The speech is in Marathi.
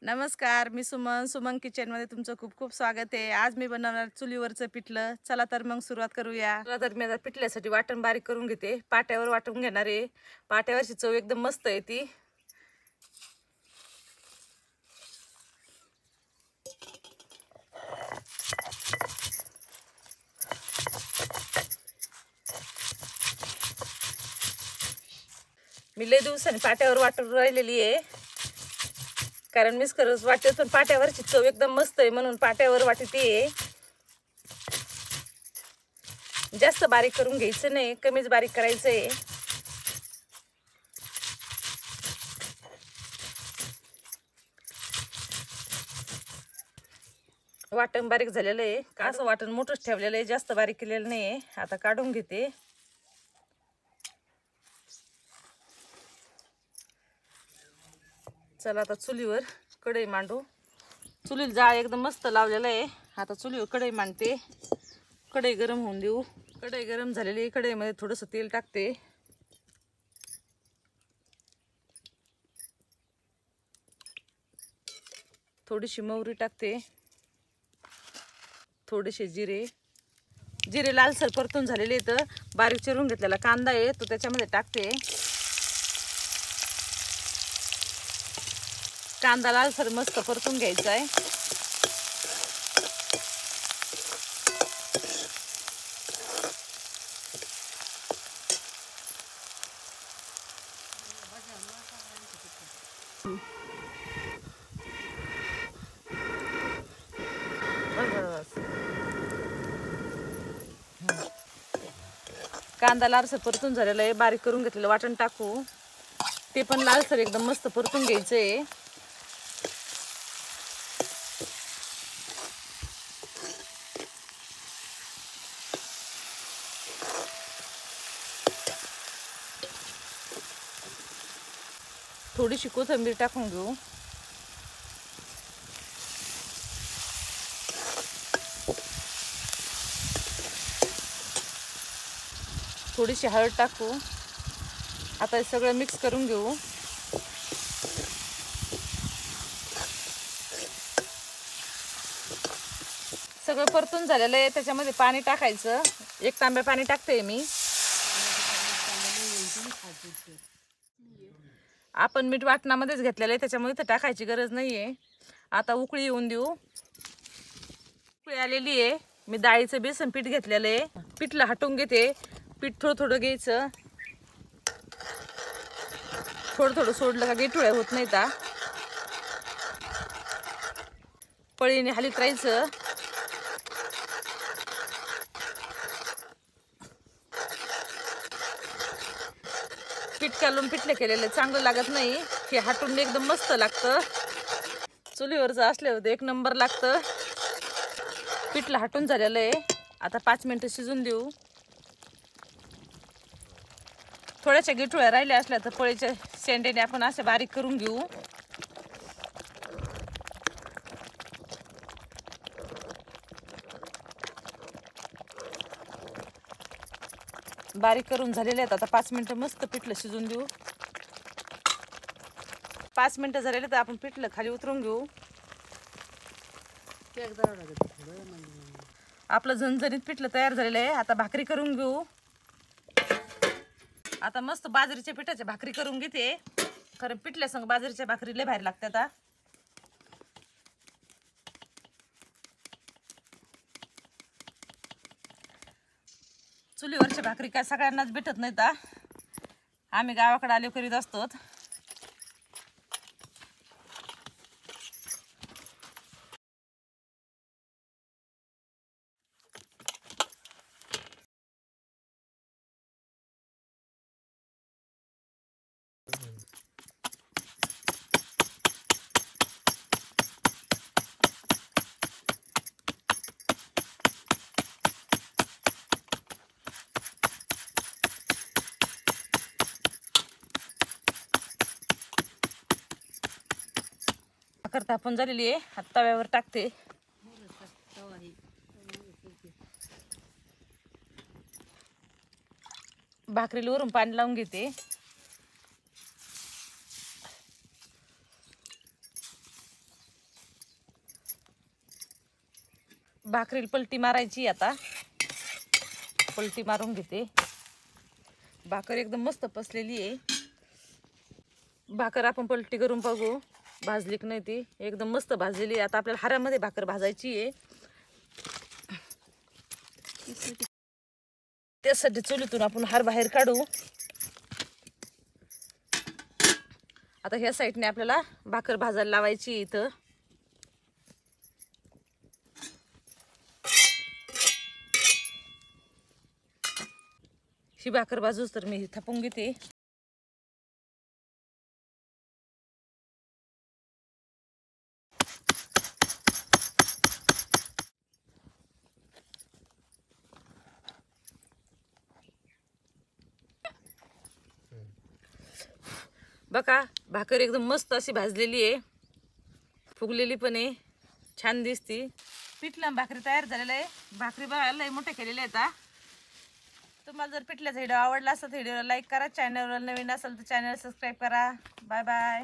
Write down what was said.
नमस्कार, मी सुमन किचनमध्ये तुमचं खूप खूप स्वागत आहे। आज मी बनवणार चुलीवरचं पिठलं। चला तर मग सुरुवात करूया। चला तर मी आता पिठल्यासाठी वाटण बारीक करून घेते। पाट्यावर वाटून घेणार आहे। पाट्यावरची चव एकदम मस्त आहे ती। मी लय दिवसांनी पाट्यावर वाटून राहिलेली आहे, कारण मीच खरंच वाटते, पण पाट्यावरची चव एकदम मस्त आहे म्हणून पाट्यावर वाटते। जास्त बारीक करून घ्यायचं नाही, कमीच बारीक करायचं आहे। वाटण बारीक झालेलं आहे, असं वाटण मोठंच ठेवलेलं आहे, जास्त बारीक केलेलं नाही आहे। आता काढून घेते। चला आता चुलीवर कढई मांडू। चुलीला जाळ एकदम मस्त लावलेलं आहे। आता चुलीवर कढई मांडते। कढई गरम होऊन देऊ। कढई गरम झालेली आहे। कढईमध्ये थोडंसं तेल टाकते। थोडीशी मोहरी टाकते। थोडेसे जिरे। जिरे लालसर परतून झालेले तर बारीक चिरून घेतलेला कांदा आहे तो त्याच्यामध्ये टाकते। कांदा लालसर मस्त परतून घ्यायचा आहे। कांदा लालसर परतून झालेला आहे। बारीक करून घेतलेलं वाटण टाकू। ते पण लालसर एकदम मस्त परतून घ्यायचंय। थोडीशी कोथिंबीर टाकून घेऊ। थोडीशी हळद टाकू। आता हे सगळं मिक्स करून घेऊ। सगळं परतून झालेलं आहे। त्याच्यामध्ये पाणी टाकायचं। 1 तांब्या पाणी टाकते मी। आपण मीठ वाटणामध्येच घेतलेलं आहे, त्याच्यामुळे तर टाकायची गरज नाहीये। आता उकळी येऊन देऊ। उकळी आलेली आहे। मी डाळीचं बेसन पीठ घेतलेलं आहे। पीठला हटवून घेते। पीठ थोडं थोडं घ्यायचं। थोडं थोडं सोडलं का गेठुळ्या होत नाही ता। पळीने हलत राहायचं। पीठ कालून पिठले केलेले चांगलं लागत नाही, हे हटून एकदम मस्त लागतं। चुलीवरचं असल्यावर एक नंबर लागतं। पिठलं हटून झालेलं आहे। आता 5 मिनिटं शिजून देऊ। थोड्याशा गिठुळ्या राहिल्या असल्या तर पळीच्या शेंड्याने आपण असे बारीक करून घेऊ। बारीक करून झालेले आहेत। आता 5 मिनिटं मस्त पिठलं शिजून देऊ। 5 मिनिटं झालेले तर आपण पिठलं खाली उतरून घेऊ। आपलं झणझणीत पिठलं तयार झालेलं आहे। आता भाकरी करून घेऊ। आता मस्त बाजरीच्या पिठाच्या भाकरी करून घेते। खरं पिठल्या संग बाजरीच्या भाकरी लय भारी लागतात। आता चुलीवरची भाकरी काय सगळ्यांनाच भेटत नाहीत। आम्ही गावाकडे आले करीत असतो। भाकर तापून झालेली आहे। आता तव्यावर टाकते। भाकरीला वरून पाणी लावून घेते। भाकरीला पलटी मारायची आता. पलटी मारून घेते. भाकर एकदम मस्त पसलेली आहे. भाकर आपण पलटी करून बघू भाजली की नाही ती. एकदम मस्त भाजलेली आहे. आता आपल्याला हारामध्ये भाकर भाजायची आहे. त्यासाठी चुलीतून आपण हार बाहेर काढू. आता ह्या साईडने आपल्याला भाकर भाजायला लावायची इथं. ही भाकर भाजूच तर मी थापून घेते. बघा भाकर एकदम मस्त अशी भाजलेली आहे. फुगलेली पण आहे. छान दिसती. पिठलं भाकरी तयार झालेलं आहे. भाकरी बघायला मोठे केलेले आहेत. तुम्हाला जर पिठल्याचा व्हिडिओ आवडला असेल तर व्हिडिओला लाईक करा. चॅनलवर नवीन असेल तर चॅनल सबस्क्राईब करा. Bye bye.